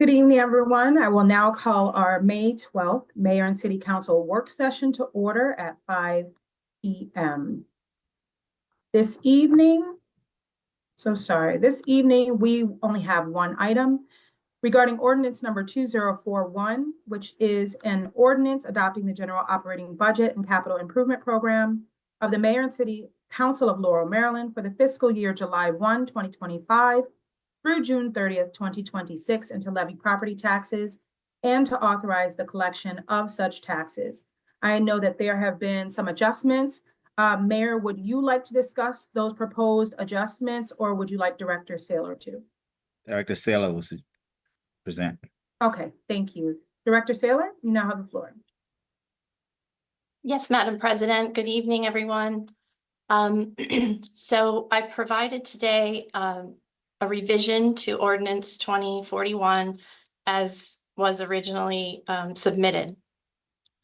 Good evening, everyone. I will now call our May 12th Mayor and City Council work session to order at 5 p.m. This evening we only have one item regarding ordinance number 2041, which is an ordinance adopting the general operating budget and capital improvement program of the Mayor and City Council of Laurel, Maryland for the fiscal year July 1, 2025 through June 30th, 2026, and to levy property taxes and to authorize the collection of such taxes. I know that there have been some adjustments. Mayor, would you like to discuss those proposed adjustments, or would you like Director Saylor to? Director Saylor will present. Okay, thank you. Director Saylor, you now have the floor. Yes, Madam President. Good evening, everyone. So I provided today a revision to Ordinance 2041 as was originally submitted.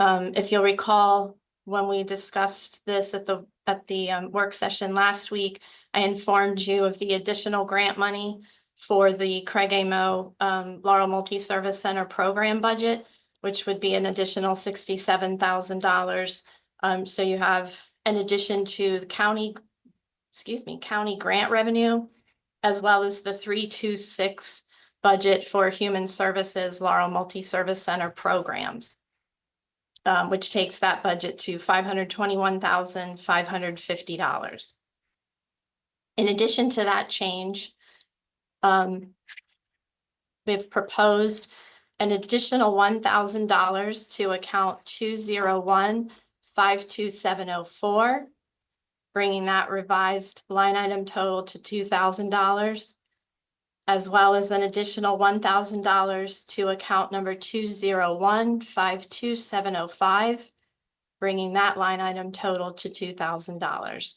If you'll recall, when we discussed this at the work session last week, I informed you of the additional grant money for the Craig A. Moe Laurel Multi-Service Center program budget, which would be an additional $67,000. So you have, in addition to the county grant revenue, as well as the 326 budget for Human Services Laurel Multi-Service Center programs, which takes that budget to $521,550. In addition to that change, we've proposed an additional $1,000 to account 201-52704, bringing that revised line item total to $2,000, as well as an additional $1,000 to account number 201-52705, bringing that line item total to $2,000.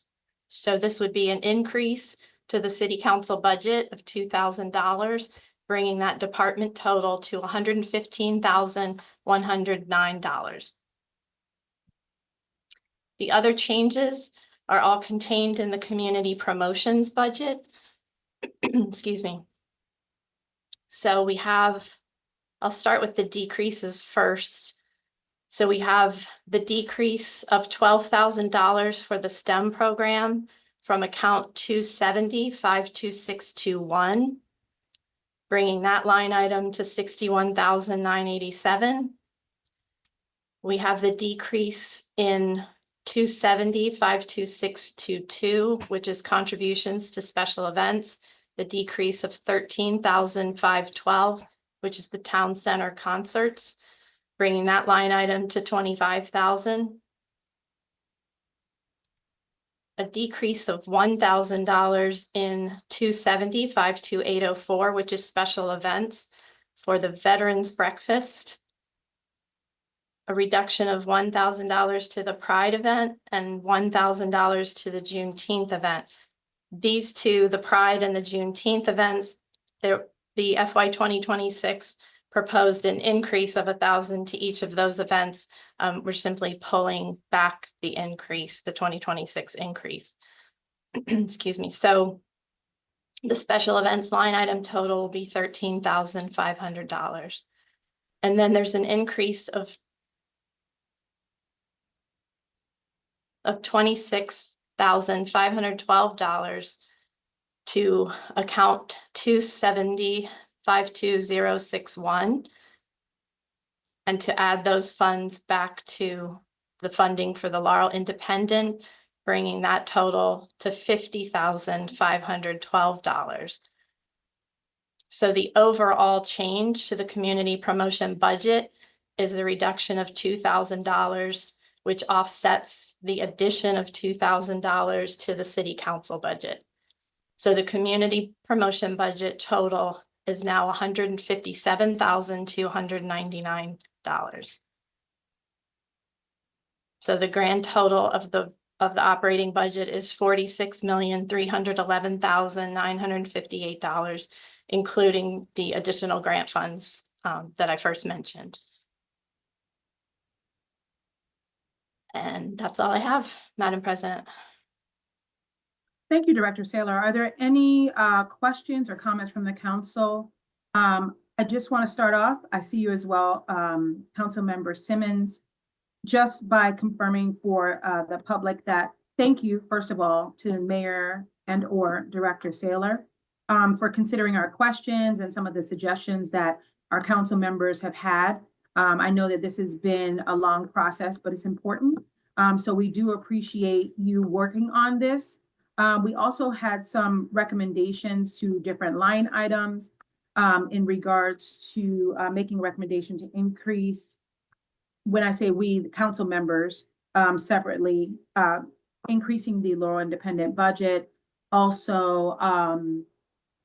So this would be an increase to the City Council budget of $2,000, bringing that department total to $115,109. The other changes are all contained in the community promotions budget. Excuse me. So we have, I'll start with the decreases first. So we have the decrease of $12,000 for the STEM program from account 270-52621, bringing that line item to $61,987. We have the decrease in 270-52622, which is contributions to special events, the decrease of $13,512, which is the town center concerts, bringing that line item to $25,000. A decrease of $1,000 in 270-52804, which is special events for the Veterans Breakfast. A reduction of $1,000 to the Pride event and $1,000 to the Juneteenth event. These two, the Pride and the Juneteenth events, the FY 2026 proposed an increase of $1,000 to each of those events. We're simply pulling back the increase, the 2026 increase. Excuse me. So the special events line item total will be $13,500. And then there's an increase of $26,512 to account 270-52061, and to add those funds back to the funding for the Laurel Independent, bringing that total to $50,512. So the overall change to the community promotion budget is a reduction of $2,000, which offsets the addition of $2,000 to the City Council budget. So the community promotion budget total is now $157,299. So the grand total of the operating budget is $46,311,958, including the additional grant funds that I first mentioned. And that's all I have, Madam President. Thank you, Director Saylor. Are there any questions or comments from the council I just want to start off, I see you as well, Councilmember Simmons, just by confirming for the public that thank you, first of all, to Mayor and or Director Saylor for considering our questions and some of the suggestions that our council members have had. I know that this has been a long process, but it's important. So we do appreciate you working on this. We also had some recommendations to different line items in regards to making a recommendation to increase, when I say we, the council members, separately, increasing the Laurel Independent budget, also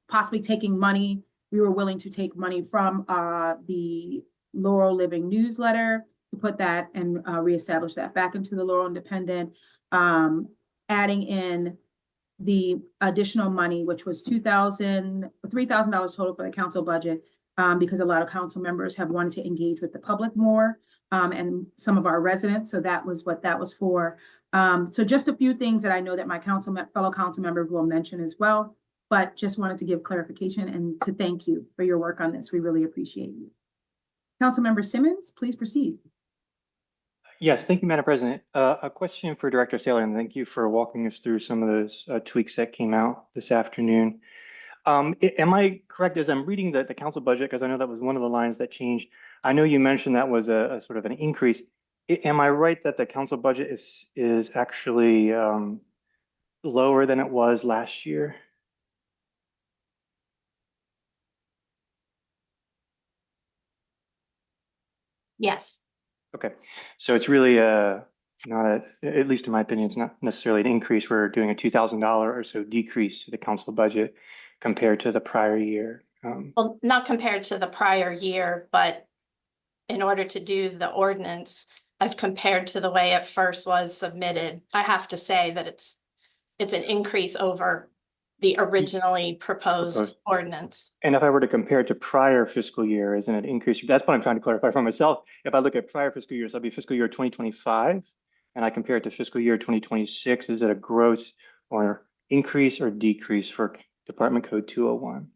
possibly taking money. We were willing to take money from the Laurel Living newsletter to put that and reestablish that back into the Laurel Independent, adding in the additional money, which was $3,000 total for the council budget, because a lot of council members have wanted to engage with the public more, and some of our residents. So that was what that was for. So just a few things that I know that my fellow council members will mention as well, but just wanted to give clarification and to thank you for your work on this. We really appreciate you. Councilmember Simmons, please proceed. Yes, thank you, Madam President. A question for Director Saylor, and thank you for walking us through some of those tweaks that came out this afternoon. Am I correct as I'm reading the council budget, because I know that was one of the lines that changed. I know you mentioned that was a sort of an increase. Am I right that the council budget is actually lower than it was last year? Yes. Okay, so it's really not at least in my opinion, it's not necessarily an increase. We're doing a $2,000 or so decrease to the council budget compared to the prior year. Well, not compared to the prior year, but in order to do the ordinance as compared to the way it first was submitted, I have to say that it's an increase over the originally proposed ordinance. And if I were to compare it to prior fiscal year, isn't it increase? That's what I'm trying to clarify for myself. If I look at prior fiscal years, that'll be fiscal year 2025, and I compare it to fiscal year 2026, is it a gross or increase or decrease for Department Code 201?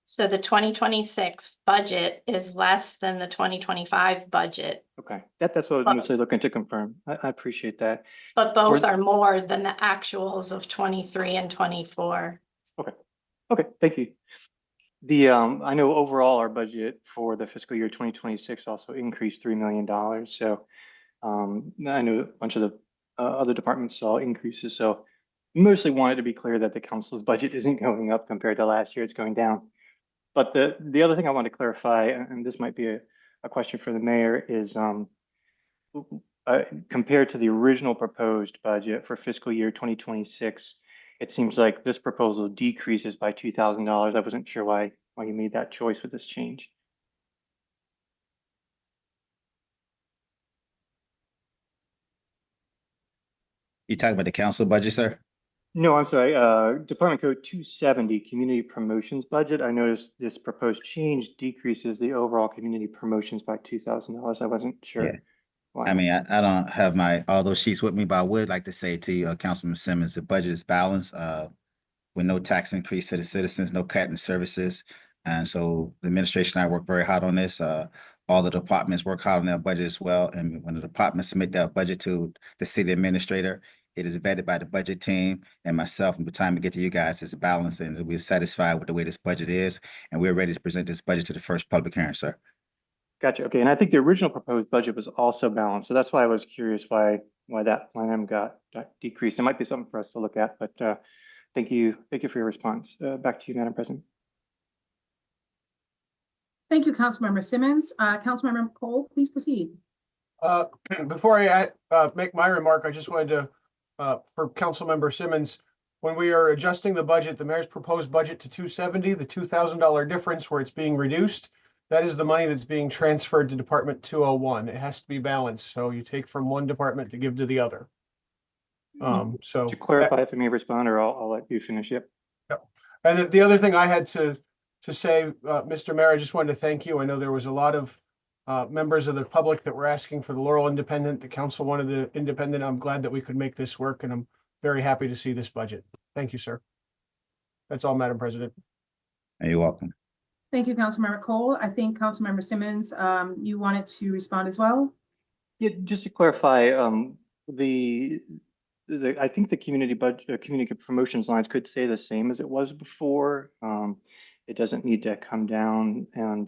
So the 2026 budget is less than the 2025 budget. Okay, that's what I was mostly looking to confirm. I appreciate that. But both are more than the actuals of 23 and 24. Okay, thank you. I know overall our budget for the fiscal year 2026 also increased $3 million. So I know a bunch of the other departments saw increases. So mostly wanted to be clear that the council's budget isn't going up compared to last year, it's going down. But the other thing I want to clarify, and this might be a question for the mayor, is compared to the original proposed budget for fiscal year 2026, it seems like this proposal decreases by $2,000. I wasn't sure why you made that choice with this change. You talking about the council budget, sir? No, I'm sorry. Department Code 270, Community Promotions Budget. I noticed this proposed change decreases the overall community promotions by $2,000. I wasn't sure. Yeah. I mean, I don't have all those sheets with me, but I would like to say to you, Councilman Simmons, the budget is balanced with no tax increase to the citizens, no cut in services. And so the administration and I work very hard on this. All the departments work hard on their budget as well. And when the departments submit their budget to the city administrator, it is vetted by the budget team and myself. And by the time we get to you guys, it's balanced and we're satisfied with the way this budget is. And we're ready to present this budget to the first public hearing, sir. Gotcha. Okay. And I think the original proposed budget was also balanced. So that's why I was curious why that line item got decreased. It might be something for us to look at, but thank you. Thank you for your response. Back to you, Madam President. Thank you, Councilmember Simmons. Councilmember Cole, please proceed. Before I make my remark, I just wanted to, for Councilmember Simmons, when we are adjusting the budget, the mayor's proposed budget to 270, the $2,000 difference where it's being reduced, that is the money that's being transferred to Department 201. It has to be balanced. So you take from one department to give to the other. So to clarify, if I may respond, or I'll let you finish it. Yep. And the other thing I had to say, Mr. Mayor, I just wanted to thank you. I know there was a lot of members of the public that were asking for the Laurel Independent. The council wanted the independent. I'm glad that we could make this work, and I'm very happy to see this budget. Thank you, sir. That's all, Madam President. You're welcome. Thank you, Councilmember Cole. I think Councilmember Simmons, you wanted to respond as well? Yeah, just to clarify, I think the community budget, community promotions lines could stay the same as it was before. It doesn't need to come down, and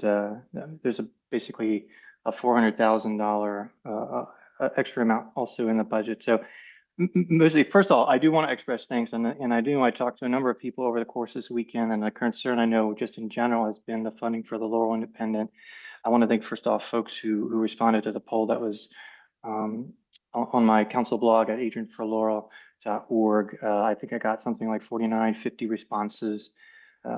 there's basically a $400,000 extra amount also in the budget. So mostly, first of all, I do want to express thanks, and I do know I talked to a number of people over the course of this weekend, and the concern I know just in general has been the funding for the Laurel Independent. I want to thank first off folks who responded to the poll that was on my council blog at agentforlaurel.org. I think I got something like 49, 50 responses.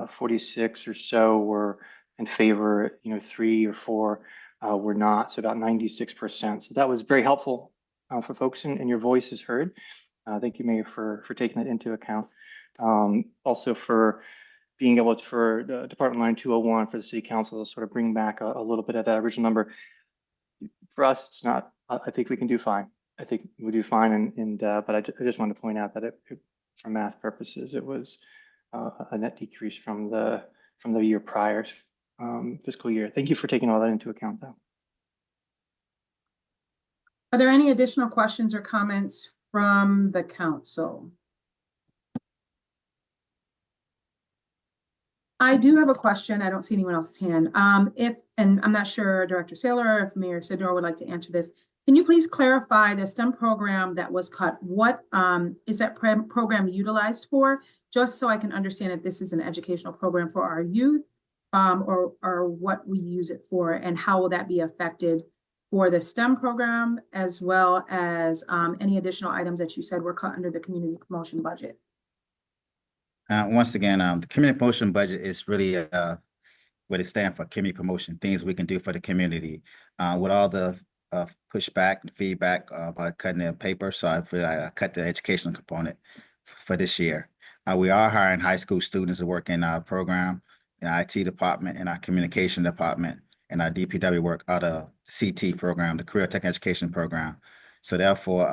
46 or so were in favor, 3 or 4 were not, so about 96%. So that was very helpful for folks, and your voice is heard. Thank you, Mayor, for taking that into account. Also for being able to, for the Department Line 201 for the City Council to sort of bring back a little bit of that original number. For us, it's not, I think we can do fine. I think we do fine, but I just wanted to point out that for math purposes, it was a net decrease from the year prior fiscal year. Thank you for taking all that into account, though. Are there any additional questions or comments from the council? I do have a question. I don't see anyone else's hand. And I'm not sure, Director Saylor, or if Mayor Sidnor would like to answer this. Can you please clarify the STEM program that was cut? What is that program utilized for? Just so I can understand if this is an educational program for our youth, or what we use it for, and how will that be affected for the STEM program, as well as any additional items that you said were cut under the community promotion budget? Once again, the community promotion budget is really what it stands for, community promotion, things we can do for the community. With all the pushback, feedback by cutting the paper, so I feel I cut the educational component for this year. We are hiring high school students to work in our program, in our IT department, in our communication department, and our DPW work out of the CT program, the Career Tech Education program. So therefore,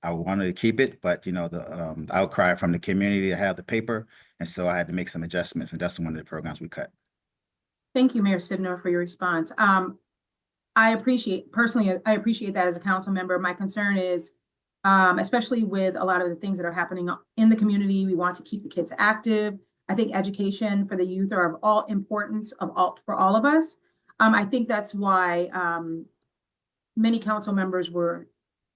I wanted to keep it, but the outcry from the community to have the paper, and so I had to make some adjustments, and that's one of the programs we cut. Thank you, Mayor Sidnor, for your response. I appreciate that as a council member. My concern is, especially with a lot of the things that are happening in the community, we want to keep the kids active. I think education for the youth are of all importance for all of us. I think that's why many council members were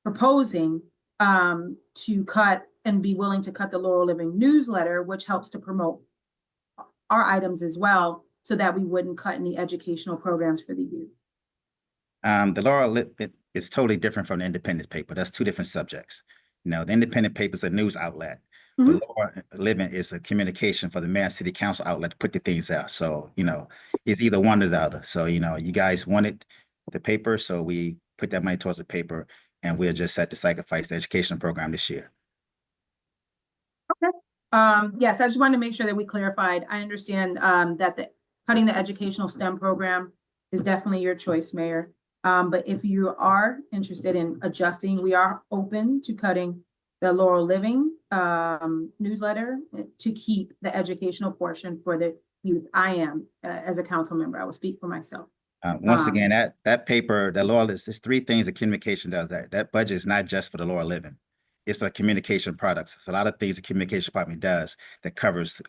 proposing to cut and be willing to cut the Laurel Living newsletter, which helps to promote our items as well, so that we wouldn't cut any educational programs for the youth. The Laurel is totally different from the independent paper. That's two different subjects. The independent paper is a news outlet. Mm-hmm. The Laurel Living is a communication for the mayor and city council outlet to put the things out. So, it's either one or the other. So, you guys wanted the paper, so we put that money towards the paper, and we'll just set to sacrifice the education program this year. Okay. Yes, I just wanted to make sure that we clarified. I understand that cutting the educational STEM program is definitely your choice, Mayor. But if you are interested in adjusting, we are open to cutting the Laurel Living newsletter to keep the educational portion for the youth. I am, as a council member, I will speak for myself. Once again, that paper, the Laurel is, there's three things that communication does. That budget is not just for the Laurel Living. It's for communication products. It's a lot of things the communication department does that covers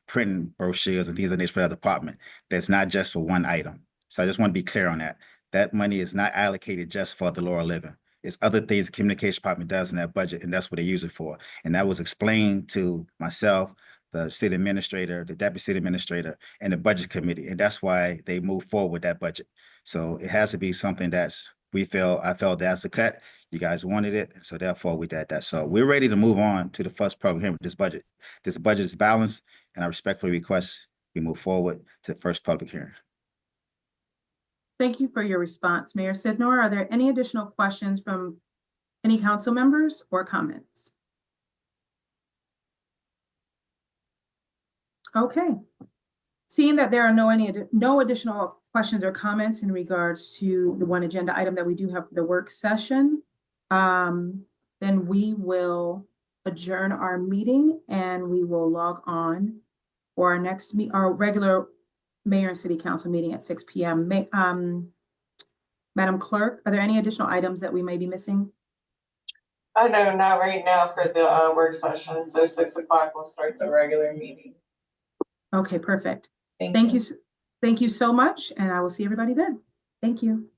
printing brochures and things and this for the department. That's not just for one item. So I just want to be clear on that. That money is not allocated just for the Laurel Living. It's other things the communication department does in that budget, and that's what they use it for. And that was explained to myself, the city administrator, the deputy city administrator, and the budget committee. And that's why they moved forward with that budget. So it has to be something that's, I felt that's a cut. You guys wanted it. So therefore we did that. So we're ready to move on to the first public hearing with this budget. This budget is balanced, and I respectfully request we move forward to the first public hearing. Thank you for your response, Mayor Sidnor. Are there any additional questions from any council members or comments? Okay. Seeing that there are no additional questions or comments in regards to the one agenda item that we do have for the work session, then we will adjourn our meeting and we will log on for our regular mayor and city council meeting at 6 p.m. Madam Clerk, are there any additional items that we may be missing? I know not right now for the work session, so 6 o'clock we'll start the regular meeting. Okay, perfect. Thank you. Thank you so much, and I will see everybody then. Thank you.